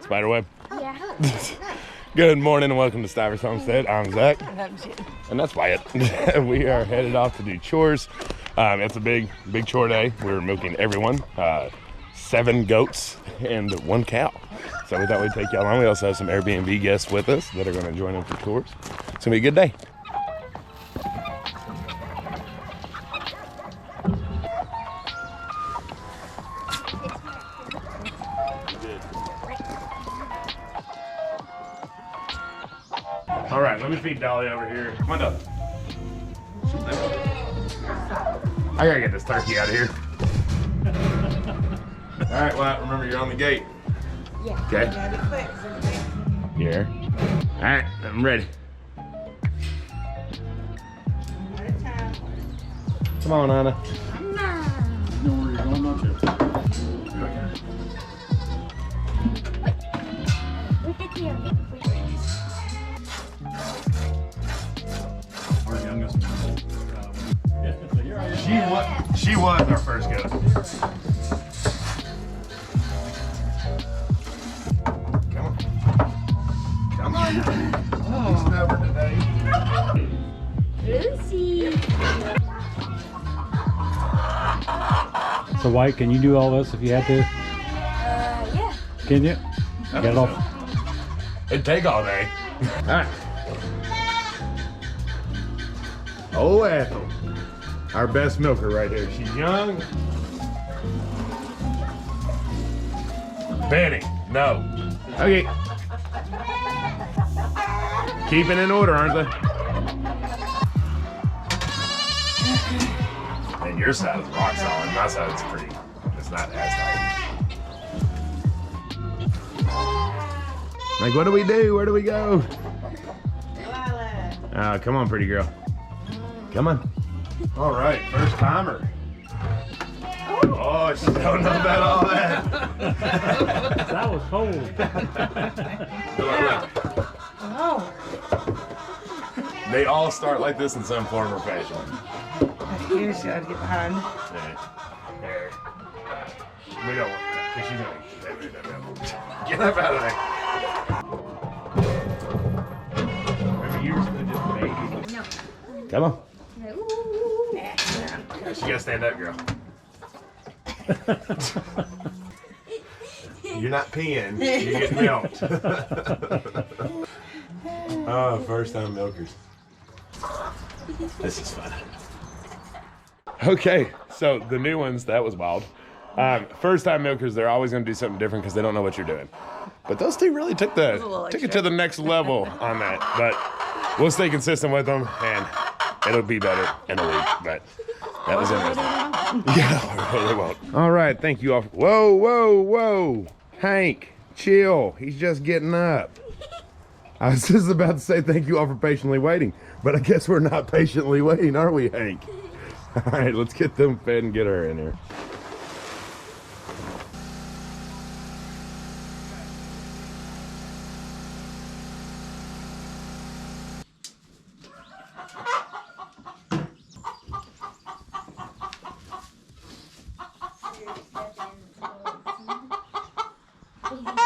Spiderweb? Yeah. Good morning and welcome to Stivers Homestead. I'm Zach. And that's Wyatt. We are headed off to do chores. It's a big chore day. We're milking everyone. 7 goats and 1 cow. So we thought we'd take y'all on. We also have some Airbnb guests with us that are going to join in for chores. It's going to be a good day. All right, let me feed Dolly over here. Come on, Dolly. I gotta get this turkey out of here. All right, well, remember you're on the gate. Yeah. Okay. Here. All right, I'm ready. Come on, Anna. You know where you're going, don't you? Look at the Our youngest. She was our first goat. Come on. He's stubborn today. Lucy. So White, can you do all this if you had to? Yeah. Can you? Get it off. It'd take all day. All right. Oh, Ethel. Our best milker right here. She's young. Benny, no. Okay. Keeping in order, aren't they? And your side is rock solid. My side is pretty. It's not as tight. Like, what do we do? Where do we go? Come on, pretty girl. Come on. All right, first timer. Oh, she don't know about all that. That was cold. Oh, They all start like this in some form or fashion. here's you. I'd get behind. There. We don't want that, because she's gonna get up out of there. Remember, you were supposed to just baby. No. Come on. No. She gotta stand up, girl. You're not peeing, you get milked. Oh, first time milkers. This is fun. Okay, so the new ones, that was wild. First time milkers, they're always gonna do something different because they don't know what you're doing. But those two really took it to the next level on that. But we'll stay consistent with them and it'll be better in a week, but that was interesting. Yeah, they won't. All right, thank you all. Whoa. Hank, chill. He's just getting up. I was just about to say thank you all for patiently waiting, but I guess we're not patiently waiting, are we, Hank? All right, let's get them fed and get her in here.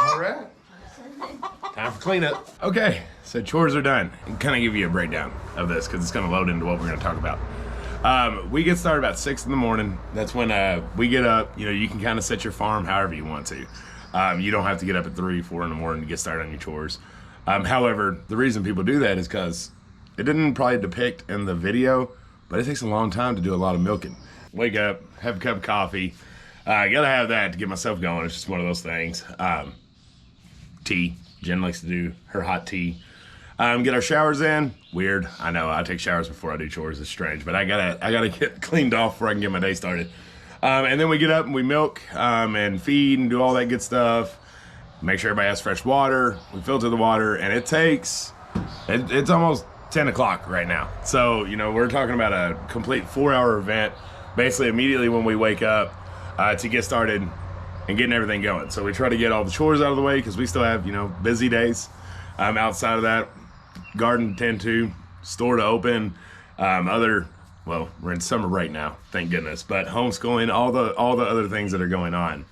All right. Time for cleanup. Okay, so chores are done. And kind of give you a breakdown of this because it's going to load into what we're going to talk about. We get started about 6 in the morning. That's when we get up. You know, you can kind of set your farm however you want to. You don't have to get up at 3, 4 in the morning to get started on your chores. However, the reason people do that is because it didn't probably depict in the video, but it takes a long time to do a lot of milking. Wake up, have a cup of coffee. I gotta have that to get myself going. It's just one of those things. Tea. Jen likes to do her hot tea. Get our showers in. Weird. I know. I take showers before I do chores. It's strange, but I gotta get cleaned off before I can get my day started. And then we get up and we milk and feed and do all that good stuff. Make sure everybody has fresh water. We filter the water, and it takes. It's almost 10 o'clock right now. So you know we're talking about a complete 4-hour event. Basically, immediately when we wake up to get started and getting everything going. So we try to get all the chores out of the way because we still have, you know, busy days. Outside of that, garden to tend to, store to open, well, we're in summer right now, thank goodness, but homeschooling, all the other things that are going on.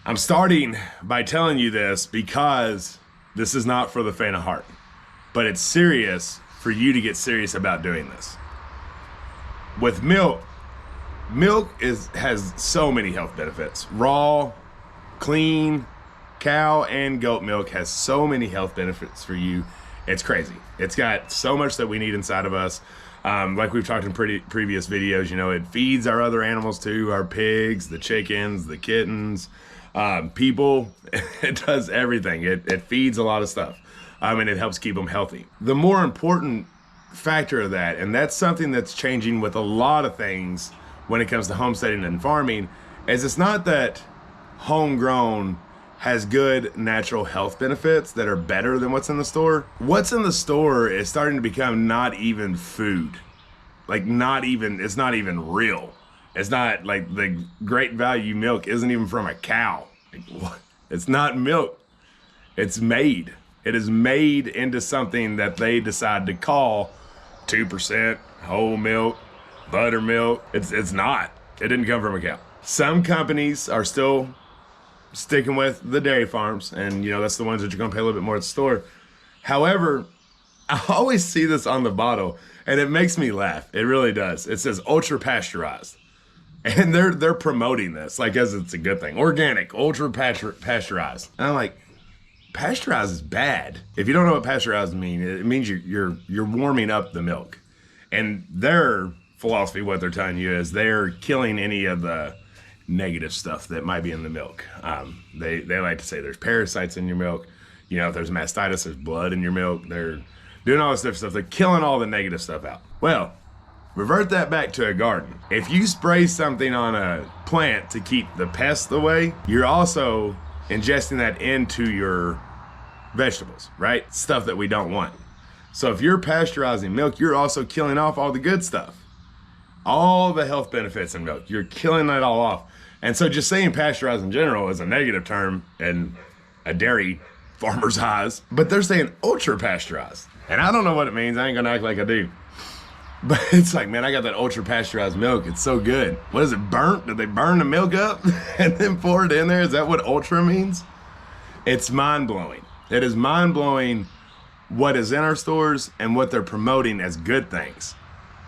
I'm starting by telling you this because this is not for the faint of heart, but it's serious for you to get serious about doing this. With milk has so many health benefits. Raw, clean, cow and goat milk has so many health benefits for you. It's crazy. It's got so much that we need inside of us. Like we've talked in previous videos, you know, it feeds our other animals too, our pigs, the chickens, the kittens, people. It does everything. It feeds a lot of stuff, and it helps keep them healthy. The more important factor of that, and that's something that's changing with a lot of things when it comes to homesteading and farming, is it's not that homegrown has good natural health benefits that are better than what's in the store. What's in the store is starting to become not even food. Like it's not even real. It's not like the great value milk isn't even from a cow. Like, what? It's not milk. It's made. It is made into something that they decide to call 2% whole milk, buttermilk. It's not. It didn't come from a cow. Some companies are still sticking with the dairy farms, and you know that's the ones that you're gonna pay a little bit more at the store. However, I always see this on the bottle and it makes me laugh. It really does. It says ultra pasteurized, and they're promoting this like as it's a good thing. Organic, ultra pasteurized. And I'm like, pasteurized is bad. If you don't know what pasteurized means, it means you're warming up the milk. And their philosophy, what they're telling you is they're killing any of the negative stuff that might be in the milk. They like to say there's parasites in your milk. You know, if there's mastitis, there's blood in your milk. They're doing all this different stuff. They're killing all the negative stuff out. Well, revert that back to a garden. If you spray something on a plant to keep the pests away, you're also ingesting that into your vegetables, right? Stuff that we don't want. So if you're pasteurizing milk, you're also killing off all the good stuff. All the health benefits in milk, you're killing that all off. And so just saying pasteurized in general is a negative term in a dairy farmer's eyes, but they're saying ultra pasteurized. And I don't know what it means. I ain't gonna act like I do. But it's like, man, I got that ultra pasteurized milk. It's so good. What is it, burnt? Did they burn the milk up and then pour it in there? Is that what ultra means? It's mind-blowing. It is mind-blowing what is in our stores and what they're promoting as good things.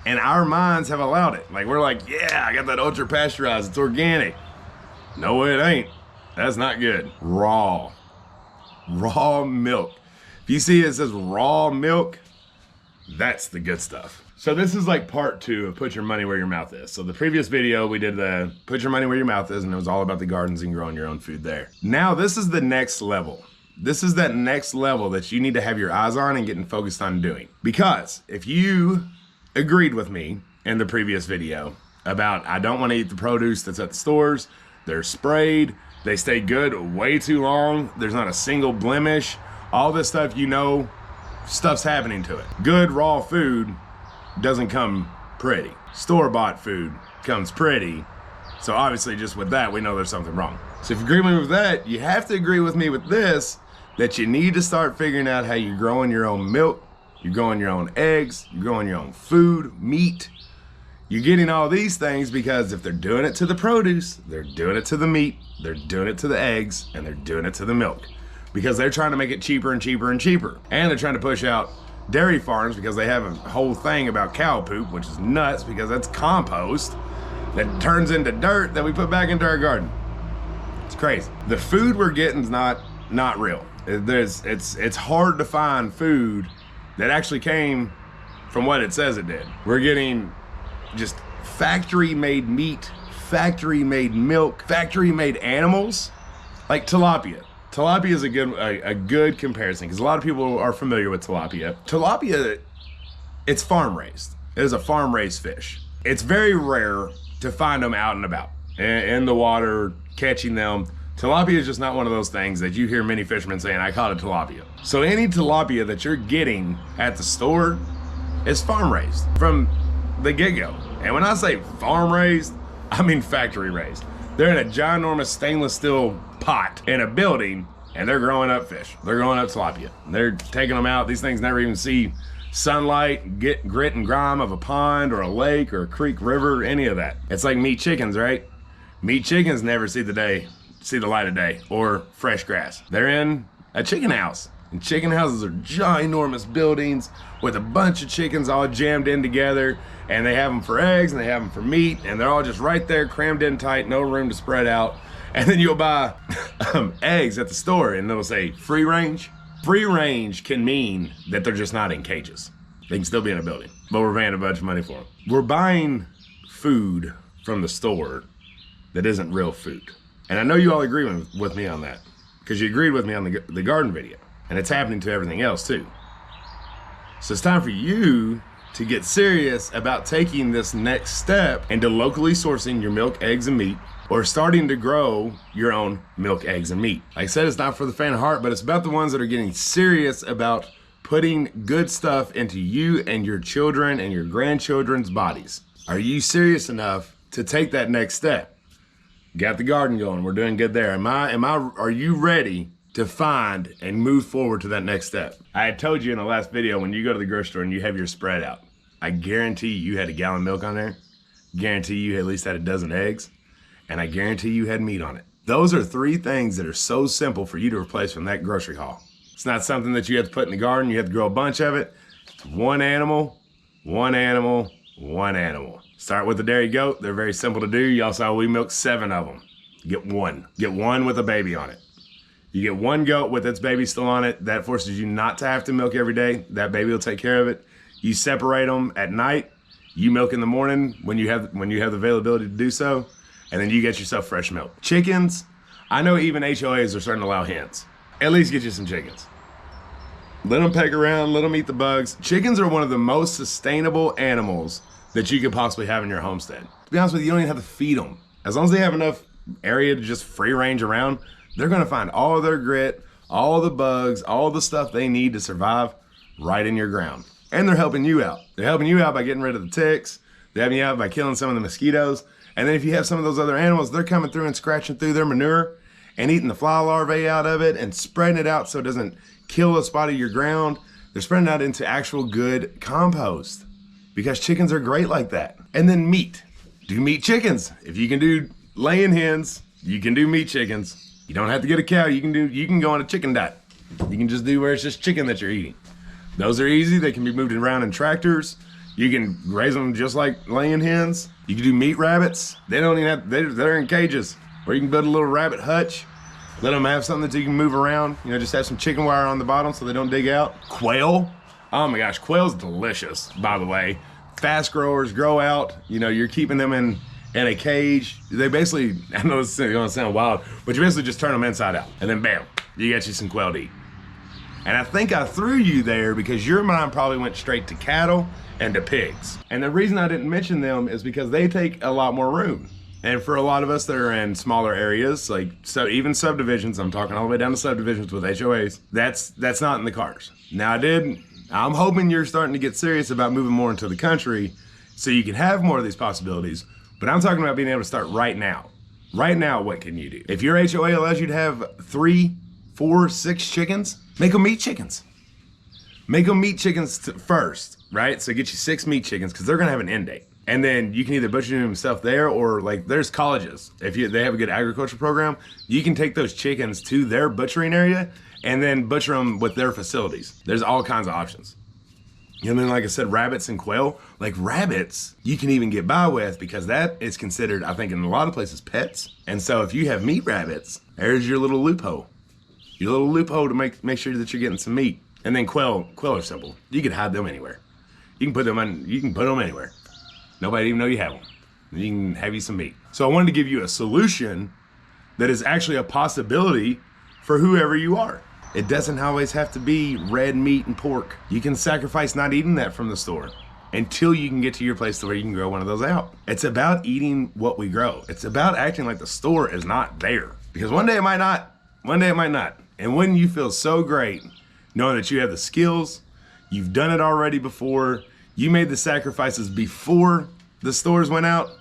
And our minds have allowed it. Like, we're like, yeah, I got that ultra pasteurized. It's organic. No, it ain't. That's not good. Raw milk. If you see it says raw milk, that's the good stuff. So this is like part 2 of put your money where your mouth is. So the previous video we did the put your money where your mouth is, and it was all about the gardens and growing your own food there. Now this is the next level. This is that next level that you need to have your eyes on and getting focused on doing. Because if you agreed with me in the previous video about I don't want to eat the produce that's at the stores, they're sprayed, they stay good way too long, there's not a single blemish, all this stuff, you know, stuff's happening to it. Good raw food doesn't come pretty. Store-bought food comes pretty. So obviously just with that, we know there's something wrong. So if you agree with me with that, you have to agree with me with this, that you need to start figuring out how you're growing your own milk, you're growing your own eggs, you're growing your own food, meat. You're getting all these things because if they're doing it to the produce, they're doing it to the meat, they're doing it to the eggs, and they're doing it to the milk. Because they're trying to make it cheaper and cheaper and cheaper. And they're trying to push out dairy farms because they have a whole thing about cow poop, which is nuts because that's compost that turns into dirt that we put back into our garden. It's crazy. The food we're getting is not real. It's hard to find food that actually came from what it says it did. We're getting just factory-made meat, factory-made milk, factory-made animals, like tilapia. Tilapia is a good comparison because a lot of people are familiar with tilapia. Tilapia, it's farm-raised. It is a farm-raised fish. It's very rare to find them out and about, in the water, catching them. Tilapia is just not one of those things that you hear many fishermen saying, I caught a tilapia. So any tilapia that you're getting at the store is farm-raised from the get-go. And when I say farm-raised, I mean factory-raised. They're in a ginormous stainless steel pot in a building, and they're growing up fish. They're growing up tilapia. They're taking them out. These things never even see sunlight, get grit and grime of a pond or a lake or a creek, river, any of that. It's like meat chickens, right? Meat chickens never see the day see the light of day or fresh grass. They're in a chicken house. And chicken houses are ginormous buildings with a bunch of chickens all jammed in together, and they have them for eggs and they have them for meat, and they're all just right there crammed in tight, no room to spread out. And then you'll buy eggs at the store and they'll say free range. Free range can mean that they're just not in cages. They can still be in a building, but we're paying a bunch of money for them. We're buying food from the store that isn't real food. And I know you all agree with me on that, because you agreed with me on the garden video. And it's happening to everything else too. So it's time for you to get serious about taking this next step into locally sourcing your milk, eggs, and meat, or starting to grow your own milk, eggs, and meat. Like I said, it's not for the faint of heart, but it's about the ones that are getting serious about putting good stuff into you and your children and your grandchildren's bodies. Are you serious enough to take that next step? Got the garden going, we're doing good there. Are you ready to find and move forward to that next step? I had told you in the last video, when you go to the grocery store and you have your spread out, I guarantee you had a gallon of milk on there, guarantee you at least had a dozen eggs, and I guarantee you had meat on it. Those are 3 things that are so simple for you to replace from that grocery haul. It's not something that you have to put in the garden, you have to grow a bunch of it. It's one animal, one animal, one animal. Start with the dairy goat, they're very simple to do. Y'all saw we milked 7 of them. Get one with a baby on it. You get one goat with its baby still on it. That forces you not to have to milk every day. That baby will take care of it. You separate them at night. You milk in the morning when you have the availability to do so, and then you get yourself fresh milk. Chickens, I know even HOAs are starting to allow hens. At least get you some chickens. Let them peck around, let them eat the bugs. Chickens are one of the most sustainable animals that you could possibly have in your homestead. To be honest with you, you don't even have to feed them. As long as they have enough area to just free range around, they're gonna find all of their grit, all the bugs, all the stuff they need to survive right in your ground. And they're helping you out. They're helping you out by getting rid of the ticks. They're helping you out by killing some of the mosquitoes. And then if you have some of those other animals, they're coming through and scratching through their manure and eating the fly larvae out of it and spreading it out so it doesn't kill a spot of your ground. They're spreading it out into actual good compost, because chickens are great like that. And then meat. Do meat chickens. If you can do laying hens, you can do meat chickens. You don't have to get a cow. You can go on a chicken diet. You can just do where it's just chicken that you're eating. Those are easy. They can be moved around in tractors. You can raise them just like laying hens. You can do meat rabbits. They don't even have, they're in cages. Or you can build a little rabbit hutch. Let them have something that you can move around. You know, just have some chicken wire on the bottom so they don't dig out. Quail. Oh my gosh, quail's delicious, by the way. Fast growers grow out. You know, you're keeping them in a cage. They basically, I know it's gonna sound wild, but you basically just turn them inside out and then bam, you got you some quail to eat. And I think I threw you there because your mind probably went straight to cattle and to pigs. And the reason I didn't mention them is because they take a lot more room. And for a lot of us that are in smaller areas, like so even subdivisions, I'm talking all the way down to subdivisions with HOAs, that's not in the cards. Now I'm hoping you're starting to get serious about moving more into the country so you can have more of these possibilities. But I'm talking about being able to start right now. Right now, what can you do? If your HOA allows you to have 3, 4, 6 chickens, make them meat chickens. Make them meat chickens first, right? So get you 6 meat chickens, because they're gonna have an end date. And then you can either butcher them yourself there, or like there's colleges. If they have a good agriculture program, you can take those chickens to their butchering area and then butcher them with their facilities. There's all kinds of options. And then, like I said, rabbits and quail. Like rabbits, you can even get by with, because that is considered, I think in a lot of places, pets. And so if you have meat rabbits, there's your little loophole. Your little loophole to make sure that you're getting some meat. And then quail are simple. You can hide them anywhere. You can put them anywhere. Nobody even know you have them. You can have you some meat. So I wanted to give you a solution that is actually a possibility for whoever you are. It doesn't always have to be red meat and pork. You can sacrifice not eating that from the store until you can get to your place to where you can grow one of those out. It's about eating what we grow. It's about acting like the store is not there. Because one day it might not. One day it might not. And when you feel so great knowing that you have the skills, you've done it already before, you made the sacrifices before the stores went out,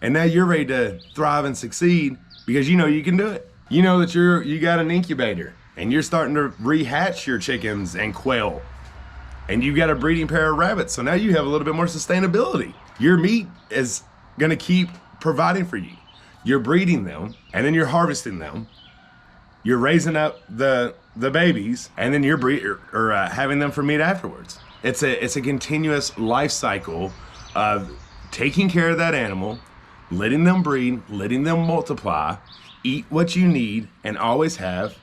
and now you're ready to thrive and succeed because you know you can do it. You know that you got an incubator and you're starting to rehatch your chickens and quail, and you've got a breeding pair of rabbits. So now you have a little bit more sustainability. Your meat is gonna keep providing for you. You're breeding them, and then you're harvesting them. You're raising up the babies, and then you're having them for meat afterwards. It's a continuous life cycle of taking care of that animal, letting them breed, letting them multiply, eat what you need, and always have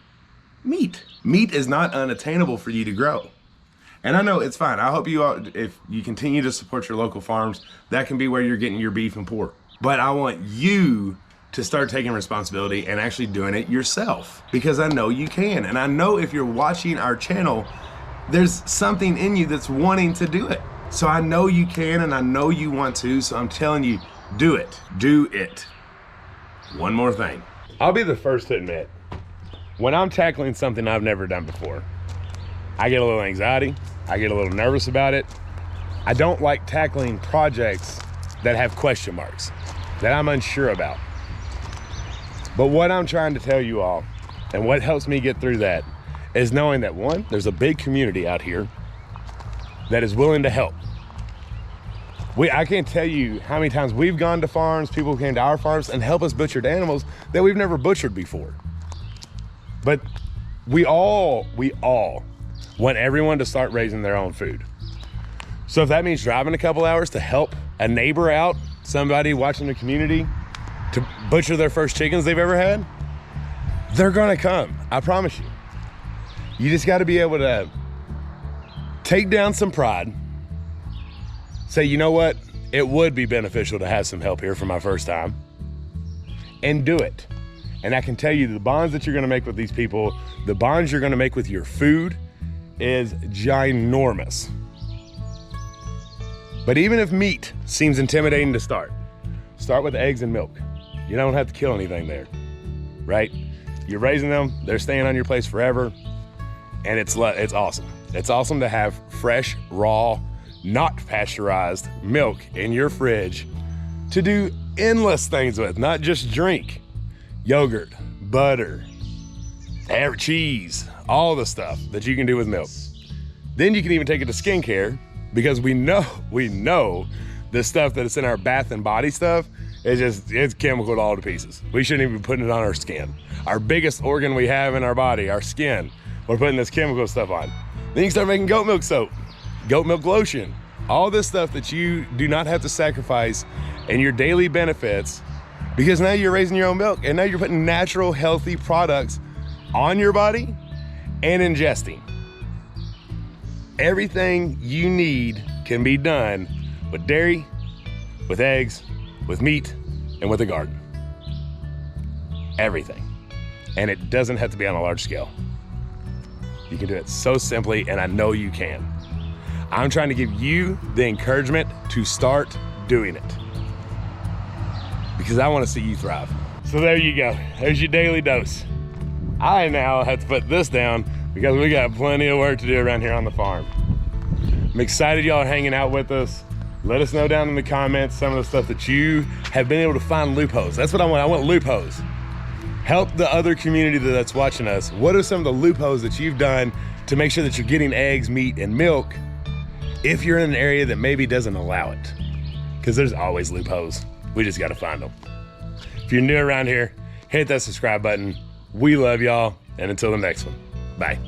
meat. Meat is not unattainable for you to grow. And I know it's fine. I hope you all, if you continue to support your local farms, that can be where you're getting your beef and pork. But I want you to start taking responsibility and actually doing it yourself, because I know you can. And I know if you're watching our channel, there's something in you that's wanting to do it. So I know you can, and I know you want to, so I'm telling you, do it. Do it. One more thing. I'll be the first to admit, when I'm tackling something I've never done before, I get a little anxiety, I get a little nervous about it. I don't like tackling projects that have question marks, that I'm unsure about. But what I'm trying to tell you all, and what helps me get through that, is knowing that one, there's a big community out here that is willing to help. I can't tell you how many times we've gone to farms, people came to our farms and help us butcher animals that we've never butchered before. But we all want everyone to start raising their own food. So if that means driving a couple hours to help a neighbor out, somebody watching the community, to butcher their first chickens they've ever had, they're gonna come, I promise you. You just gotta be able to take down some pride, say, you know what, it would be beneficial to have some help here for my first time, and do it. And I can tell you the bonds that you're gonna make with these people, the bonds you're gonna make with your food is ginormous. But even if meat seems intimidating to start with eggs and milk. You don't have to kill anything there, right? You're raising them, they're staying on your place forever, and it's awesome. It's awesome to have fresh, raw, not pasteurized milk in your fridge to do endless things with, not just drink. Yogurt, butter, cheese, all the stuff that you can do with milk. Then you can even take it to skincare, because we know the stuff that is in our bath and body stuff it's chemical to all the pieces. We shouldn't even be putting it on our skin. Our biggest organ we have in our body, our skin, we're putting this chemical stuff on. Then you can start making goat milk soap, goat milk lotion, all this stuff that you do not have to sacrifice in your daily benefits, because now you're raising your own milk, and now you're putting natural, healthy products on your body and ingesting. Everything you need can be done with dairy, with eggs, with meat, and with a garden. Everything. And it doesn't have to be on a large scale. You can do it so simply, and I know you can. I'm trying to give you the encouragement to start doing it, because I want to see you thrive. So there you go. There's your daily dose. I now have to put this down because we got plenty of work to do around here on the farm. I'm excited y'all are hanging out with us. Let us know down in the comments some of the stuff that you have been able to find loopholes. That's what I want. I want loopholes. Help the other community that's watching us. What are some of the loopholes that you've done to make sure that you're getting eggs, meat, and milk if you're in an area that maybe doesn't allow it? Because there's always loopholes. We just got to find them. If you're new around here, hit that subscribe button. We love y'all, and until the next one, bye.